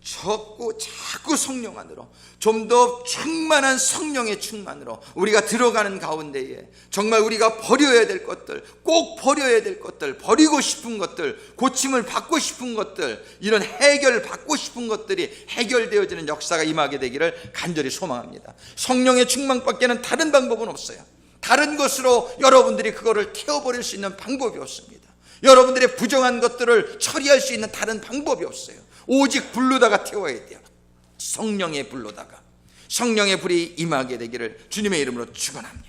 자꾸 성령 안으로 좀 더 충만한 성령의 충만으로 우리가 들어가는 가운데에 정말 우리가 버려야 될 것들, 꼭 버려야 될 것들, 버리고 싶은 것들, 고침을 받고 싶은 것들, 이런 해결을 받고 싶은 것들이 해결되어지는 역사가 임하게 되기를 간절히 소망합니다. 성령의 충만밖에는 다른 방법은 없어요. 다른 것으로 여러분들이 그거를 태워버릴 수 있는 방법이 없습니다. 여러분들의 부정한 것들을 처리할 수 있는 다른 방법이 없어요. 오직 불로다가 태워야 돼요. 성령의 불로다가. 성령의 불이 임하게 되기를 주님의 이름으로 축원합니다.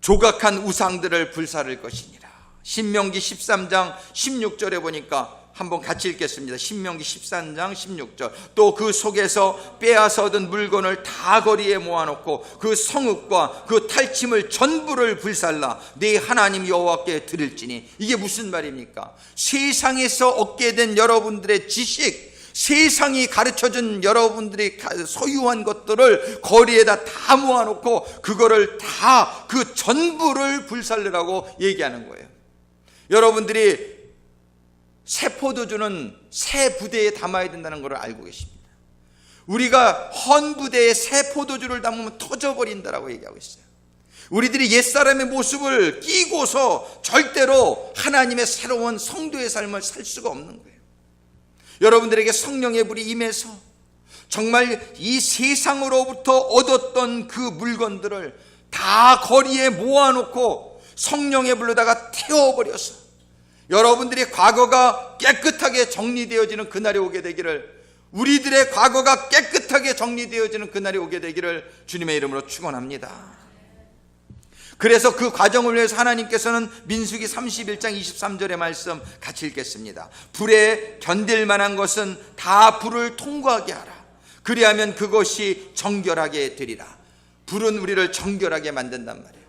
조각한 우상들을 불사를 것이니라. 신명기 13장 16절에 보니까 한번 같이 읽겠습니다. 신명기 13장 16절. 또 그 속에서 빼앗아 얻은 물건을 다 거리에 모아놓고 그 성읍과 그 탈침을 전부를 불살라 네 하나님 여호와께 드릴지니. 이게 무슨 말입니까? 세상에서 얻게 된 여러분들의 지식, 세상이 가르쳐준 여러분들이 소유한 것들을 거리에다 다 모아놓고 그거를 다 그 전부를 불살르라고 얘기하는 거예요. 여러분들이 새 포도주는 새 부대에 담아야 된다는 것을 알고 계십니다. 우리가 헌 부대에 새 포도주를 담으면 터져버린다라고 얘기하고 있어요. 우리들이 옛사람의 모습을 끼고서 절대로 하나님의 새로운 성도의 삶을 살 수가 없는 거예요. 여러분들에게 성령의 불이 임해서 정말 이 세상으로부터 얻었던 그 물건들을 다 거리에 모아놓고 성령의 불로다가 태워버려서 여러분들의 과거가 깨끗하게 정리되어지는 그날이 오게 되기를, 우리들의 과거가 깨끗하게 정리되어지는 그날이 오게 되기를 주님의 이름으로 축원합니다. 그래서 그 과정을 위해서 하나님께서는 민수기 31장 23절의 말씀 같이 읽겠습니다. 불에 견딜 만한 것은 다 불을 통과하게 하라. 그리하면 그것이 정결하게 되리라. 불은 우리를 정결하게 만든단 말이에요.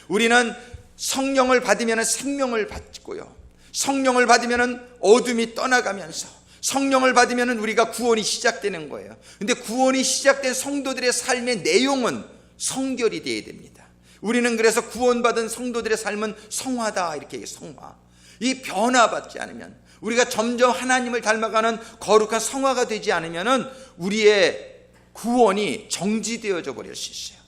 우리는 성령을 받으면 생명을 받고요, 성령을 받으면 어둠이 떠나가면서 성령을 받으면 우리가 구원이 시작되는 거예요. 근데 구원이 시작된 성도들의 삶의 내용은 성결이 되어야 됩니다. 우리는 그래서 구원받은 성도들의 삶은 성화다 이렇게 얘기해요. 성화. 이 변화받지 않으면, 우리가 점점 하나님을 닮아가는 거룩한 성화가 되지 않으면 우리의 구원이 정지되어져 버릴 수 있어요.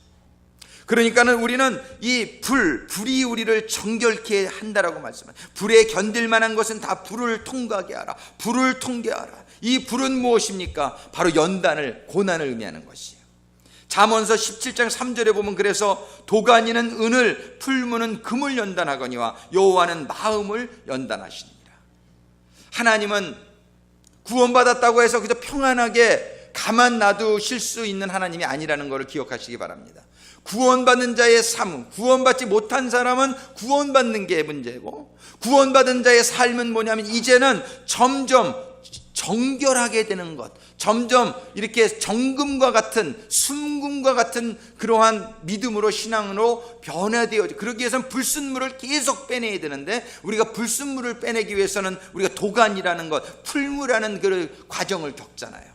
그러니까는 우리는 이 불이 우리를 정결케 한다라고 말씀합니다. 불에 견딜 만한 것은 다 불을 통과하게 하라. 불을 통과하라. 이 불은 무엇입니까? 바로 연단을, 고난을 의미하는 것이에요. 잠언서 17장 3절에 보면 그래서 도가니는 은을, 풀무는 금을 연단하거니와 여호와는 마음을 연단하시니라. 하나님은 구원받았다고 해서 그저 평안하게 가만 놔두실 수 있는 하나님이 아니라는 것을 기억하시기 바랍니다. 구원받는 자의 삶, 구원받지 못한 사람은 구원받는 게 문제고, 구원받은 자의 삶은 뭐냐면 이제는 점점 정결하게 되는 것, 점점 이렇게 정금과 같은, 순금과 같은 그러한 믿음으로, 신앙으로 변화되어져. 그러기 위해서는 불순물을 계속 빼내야 되는데, 우리가 불순물을 빼내기 위해서는 우리가 도간이라는 것, 풀무라는 그 과정을 겪잖아요.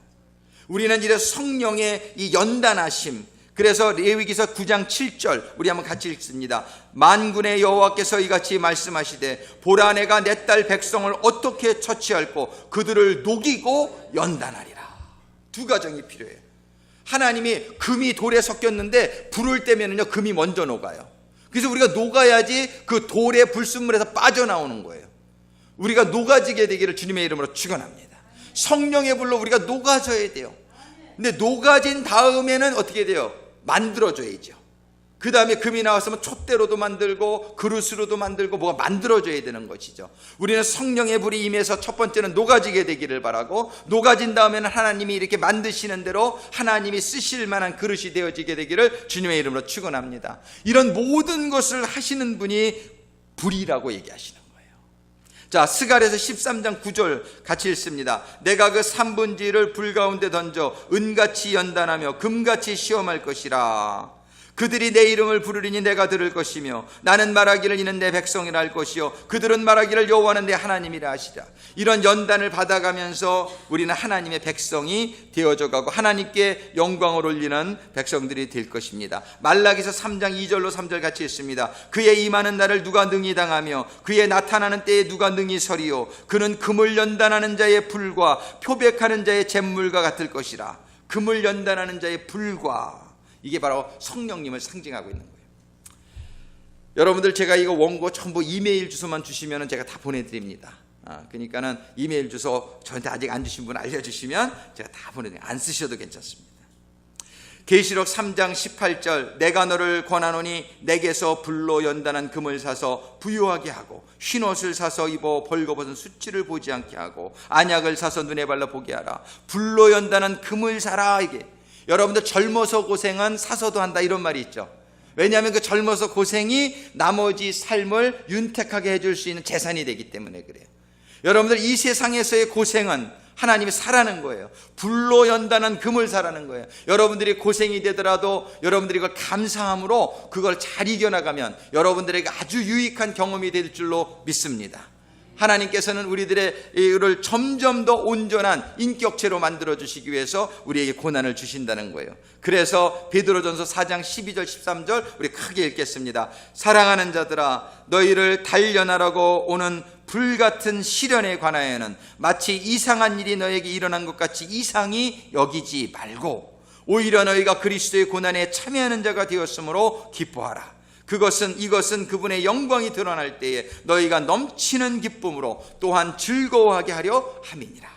우리는 이래서 성령의 이 연단하심, 그래서 레위기서 9장 7절 우리 한번 같이 읽습니다. 만군의 여호와께서 이같이 말씀하시되 보라 내가 내 딸 백성을 어떻게 처치할꼬 그들을 녹이고 연단하리라. 두 가정이 필요해요. 하나님이 금이 돌에 섞였는데 불을 떼면요 금이 먼저 녹아요. 그래서 우리가 녹아야지 그 돌의 불순물에서 빠져나오는 거예요. 우리가 녹아지게 되기를 주님의 이름으로 축원합니다. 성령의 불로 우리가 녹아져야 돼요. 근데 녹아진 다음에는 어떻게 돼요? 만들어줘야죠. 그 다음에 금이 나왔으면 촛대로도 만들고 그릇으로도 만들고 뭐가 만들어져야 되는 것이죠. 우리는 성령의 불이 임해서 첫 번째는 녹아지게 되기를 바라고, 녹아진 다음에는 하나님이 이렇게 만드시는 대로 하나님이 쓰실 만한 그릇이 되어지게 되기를 주님의 이름으로 축원합니다. 이런 모든 것을 하시는 분이 불이라고 얘기하시는 거예요. 자, 스갈에서 13장 9절 같이 읽습니다. 내가 그 3분지를 불 가운데 던져 은같이 연단하며 금같이 시험할 것이라. 그들이 내 이름을 부르리니 내가 들을 것이며 나는 말하기를 이는 내 백성이라 할 것이요 그들은 말하기를 여호와는 내 하나님이라 하시라. 이런 연단을 받아가면서 우리는 하나님의 백성이 되어져 가고 하나님께 영광을 올리는 백성들이 될 것입니다. 말라기서 3장 2절로 3절 같이 읽습니다. 그의 임하는 날을 누가 능히 당하며 그의 나타나는 때에 누가 능히 서리요 그는 금을 연단하는 자의 불과 표백하는 자의 잿물과 같을 것이라. 금을 연단하는 자의 불과, 이게 바로 성령님을 상징하고 있는 거예요. 여러분들 제가 이거 원고 전부 이메일 주소만 주시면 제가 다 보내드립니다. 그러니까는 이메일 주소 저한테 아직 안 주신 분 알려주시면 제가 다 보내드립니다. 안 쓰셔도 괜찮습니다. 계시록 3장 18절 내가 너를 권하노니 내게서 불로 연단한 금을 사서 부유하게 하고 흰옷을 사서 입어 벌거벗은 수치를 보지 않게 하고 안약을 사서 눈에 발라 보게 하라. 불로 연단한 금을 사라. 이게 여러분들 젊어서 고생은 사서도 한다 이런 말이 있죠. 왜냐하면 그 젊어서 고생이 나머지 삶을 윤택하게 해줄 수 있는 재산이 되기 때문에 그래요. 여러분들 이 세상에서의 고생은 하나님이 사라는 거예요. 불로 연단한 금을 사라는 거예요. 여러분들이 고생이 되더라도 여러분들이 그걸 감사함으로 그걸 잘 이겨나가면 여러분들에게 아주 유익한 경험이 될 줄로 믿습니다. 하나님께서는 우리들의 이를 점점 더 온전한 인격체로 만들어주시기 위해서 우리에게 고난을 주신다는 거예요. 그래서 베드로전서 4장 12절 13절 우리 크게 읽겠습니다. 사랑하는 자들아 너희를 단련하라고 오는 불같은 시련에 관하여는 마치 이상한 일이 너에게 일어난 것 같이 이상히 여기지 말고 오히려 너희가 그리스도의 고난에 참여하는 자가 되었으므로 기뻐하라. 이것은 그분의 영광이 드러날 때에 너희가 넘치는 기쁨으로 또한 즐거워하게 하려 함이니라.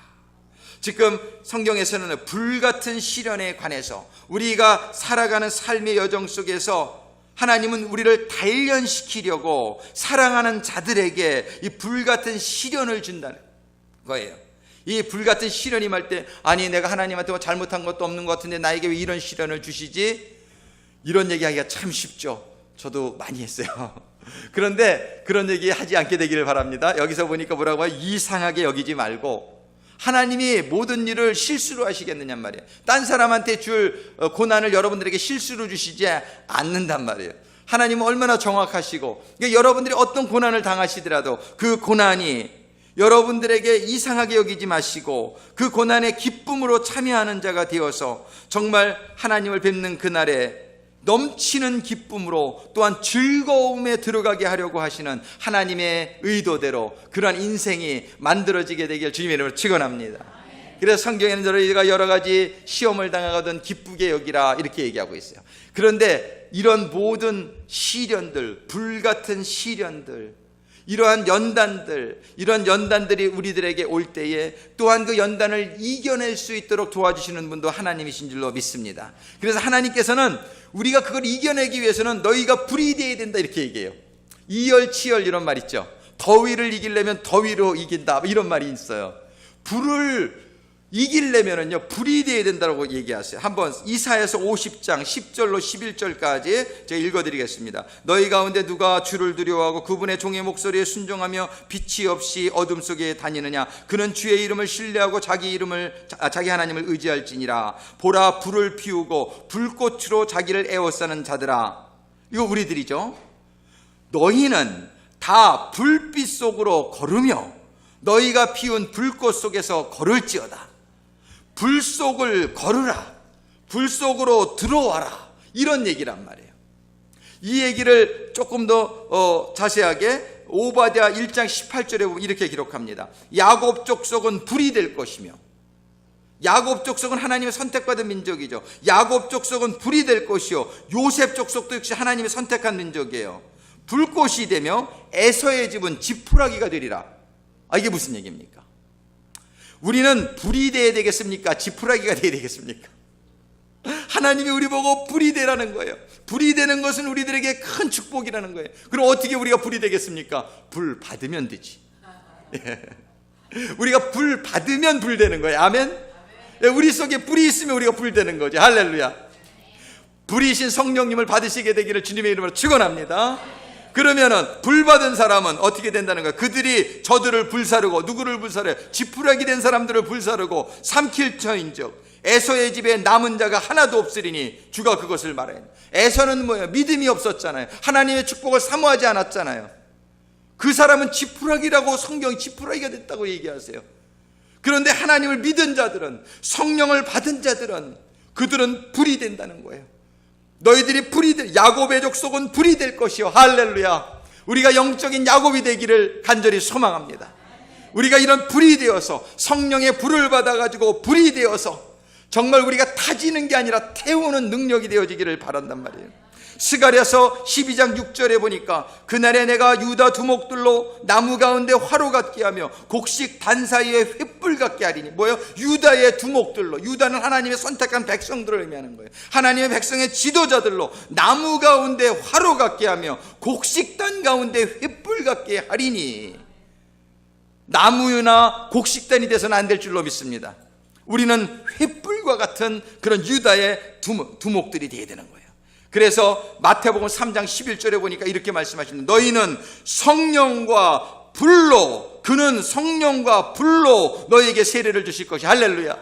지금 성경에서는 불같은 시련에 관해서 우리가 살아가는 삶의 여정 속에서 하나님은 우리를 단련시키려고 사랑하는 자들에게 이 불같은 시련을 준다는 거예요. 이 불같은 시련이 말 때 아니 내가 하나님한테 뭐 잘못한 것도 없는 것 같은데 나에게 왜 이런 시련을 주시지? 이런 얘기하기가 참 쉽죠. 저도 많이 했어요. 그런데 그런 얘기 하지 않게 되기를 바랍니다. 여기서 보니까 뭐라고 해요? 이상하게 여기지 말고 하나님이 모든 일을 실수로 하시겠느냐 말이에요. 딴 사람한테 줄 고난을 여러분들에게 실수로 주시지 않는단 말이에요. 하나님은 얼마나 정확하시고 그러니까 여러분들이 어떤 고난을 당하시더라도 그 고난이 여러분들에게 이상하게 여기지 마시고 그 고난의 기쁨으로 참여하는 자가 되어서 정말 하나님을 뵙는 그날에 넘치는 기쁨으로 또한 즐거움에 들어가게 하려고 하시는 하나님의 의도대로 그러한 인생이 만들어지게 되길 주님의 이름으로 축원합니다. 그래서 성경에는 저희가 여러 가지 시험을 당하거든 기쁘게 여기라 이렇게 얘기하고 있어요. 그런데 이런 모든 시련들, 불같은 시련들, 이러한 연단들이 우리들에게 올 때에 또한 그 연단을 이겨낼 수 있도록 도와주시는 분도 하나님이신 줄로 믿습니다. 그래서 하나님께서는 우리가 그걸 이겨내기 위해서는 너희가 불이 되어야 된다 이렇게 얘기해요. 이열치열 이런 말 있죠. 더위를 이기려면 더위로 이긴다 이런 말이 있어요. 불을 이기려면은요 불이 되어야 된다고 얘기하세요. 한번 이사야서 50장 10절로 11절까지 제가 읽어드리겠습니다. 너희 가운데 누가 주를 두려워하고 그분의 종의 목소리에 순종하며 빛이 없이 어둠 속에 다니느냐? 그는 주의 이름을 신뢰하고 자기 하나님을 의지할지니라. 보라 불을 피우고 불꽃으로 자기를 에워싸는 자들아. 이거 우리들이죠. 너희는 다 불빛 속으로 걸으며 너희가 피운 불꽃 속에서 걸을지어다. 불 속을 걸으라. 불 속으로 들어와라. 이런 얘기란 말이에요. 이 얘기를 조금 더 자세하게 오바댜 1장 18절에 보면 이렇게 기록합니다. 야곱 족속은 불이 될 것이며 야곱 족속은 하나님의 선택받은 민족이죠. 야곱 족속은 불이 될 것이요 요셉 족속도 역시 하나님의 선택한 민족이에요. 불꽃이 되며 에서의 집은 지푸라기가 되리라. 이게 무슨 얘기입니까? 우리는 불이 되어야 되겠습니까? 지푸라기가 되어야 되겠습니까? 하나님이 우리 보고 불이 되라는 거예요. 불이 되는 것은 우리들에게 큰 축복이라는 거예요. 그럼 어떻게 우리가 불이 되겠습니까? 불 받으면 되지. 우리가 불 받으면 불 되는 거예요. 아멘? 우리 속에 불이 있으면 우리가 불 되는 거죠. 할렐루야. 불이신 성령님을 받으시게 되기를 주님의 이름으로 축원합니다. 그러면은 불 받은 사람은 어떻게 된다는 거야? 그들이 저들을 불사르고 누구를 불사르요? 지푸라기 된 사람들을 불사르고 삼킬 터인즉 에서의 집에 남은 자가 하나도 없으리니 주가 그것을 말해요. 에서는 뭐예요? 믿음이 없었잖아요. 하나님의 축복을 사모하지 않았잖아요. 그 사람은 지푸라기라고 성경이 지푸라기가 됐다고 얘기하세요. 그런데 하나님을 믿은 자들은 성령을 받은 자들은 그들은 불이 된다는 거예요. 너희들이 불이 될 야곱의 족속은 불이 될 것이요. 할렐루야. 우리가 영적인 야곱이 되기를 간절히 소망합니다. 우리가 이런 불이 되어서 성령의 불을 받아가지고 불이 되어서 정말 우리가 타지는 게 아니라 태우는 능력이 되어지기를 바란단 말이에요. 스가랴서 12장 6절에 보니까 그날에 내가 유다 두목들로 나무 가운데 화로 같게 하며 곡식 단 사이에 횃불 횃불 같게 하리니. 뭐예요? 유다의 두목들로, 유다는 하나님의 선택한 백성들을 의미하는 거예요. 하나님의 백성의 지도자들로 나무 가운데 화로 같게 하며 곡식단 가운데 횃불 같게 하리니. 나무나 곡식단이 돼서는 안 될 줄로 믿습니다. 우리는 횃불과 같은 그런 유다의 두목들이 되어야 되는 거예요. 그래서 마태복음 3장 11절에 보니까 이렇게 말씀하시는데, 너희는 성령과 불로, 그는 성령과 불로 너희에게 세례를 주실 것이. 할렐루야.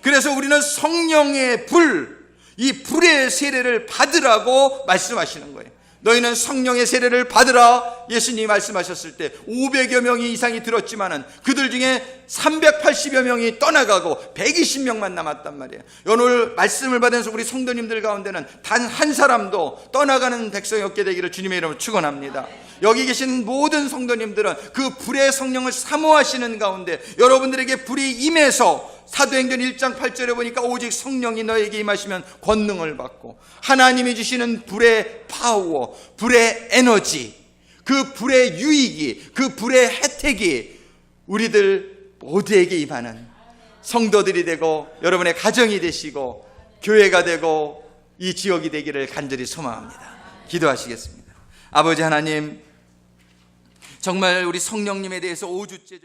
그래서 우리는 성령의 불, 이 불의 세례를 받으라고 말씀하시는 거예요. 너희는 성령의 세례를 받으라. 예수님이 말씀하셨을 때 500여 명이 이상이 들었지만은 그들 중에 380여 명이 떠나가고 120명만 남았단 말이에요. 오늘 말씀을 받으면서 우리 성도님들 가운데는 단 한 사람도 떠나가는 백성이 없게 되기를 주님의 이름으로 축원합니다. 여기 계신 모든 성도님들은 그 불의 성령을 사모하시는 가운데 여러분들에게 불이 임해서 사도행전 1장 8절에 보니까 오직 성령이 너에게 임하시면 권능을 받고, 하나님이 주시는 불의 파워, 불의 에너지, 그 불의 유익이, 그 불의 혜택이 우리들 모두에게 임하는 성도들이 되고 여러분의 가정이 되시고 교회가 되고 이 지역이 되기를 간절히 소망합니다. 기도하시겠습니다. 아버지 하나님, 정말 우리 성령님에 대해서 5주째